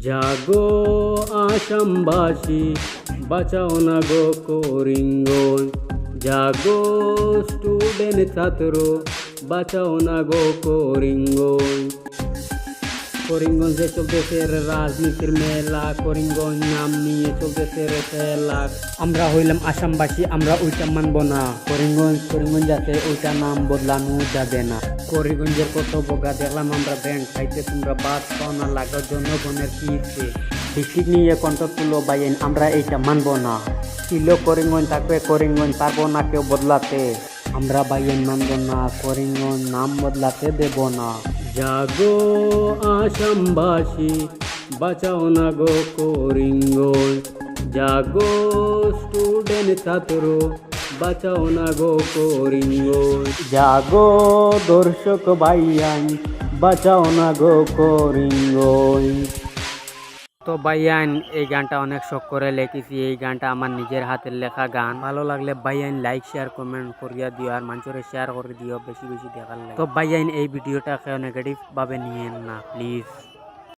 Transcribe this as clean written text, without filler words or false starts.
জাগো আসামবাসী, বাঁচাও না গো করিমগঞ্জ। জাগো স্টুডেন্ট ছাত্র, বাঁচাও না গো করিমগঞ্জ। করিমগঞ্জে চলতেছে রাজনীতির মেলা, করিমগঞ্জ নাম নিয়ে চলতেছে খেলা। আমরা হইলাম আসামবাসী, আমরা ওইটা মানব না। করিমগঞ্জ যাতে ওইটা নাম বদলানো যাবে না। করিমগঞ্জের কত বোকা দেখলাম আমরা, ব্যাংক খাইতে তোমরা বাদ পাও না, লাগার জনগণের কিছে ডিস্ট্রিক্ট নিয়ে কণ্ঠ তুলো বাইন, আমরা এইটা মানব না। ছিল করিমগঞ্জ থাকবে, করিমগঞ্জ পারবো না কেউ বদলাতে। আমরা বাইন মানব না, করিমগঞ্জ নাম বদলাতে দেব না। জাগো আসামবাসী, বাঁচাও না গো করিমগঞ্জ। জাগো স্টুডেন্ট ছাত্র, বাঁচাও না গো করিমগঞ্জ। জাগো দর্শক ভাইয়ান, বাঁচাও না গো করিমগঞ্জ। তো ভাইয়ান এই গানটা অনেক শখ করে লিখেছি। এই গানটা আমার নিজের হাতের লেখা গান। ভালো লাগলে ভাইয়ান লাইক শেয়ার কমেন্ট করিয়া দিও, আর মানুষের শেয়ার করে দিও বেশি বেশি দেখার লাগে। তো ভাইয়ান এই ভিডিওটাকে নেগেটিভ ভাবে নিয়েন না প্লিজ।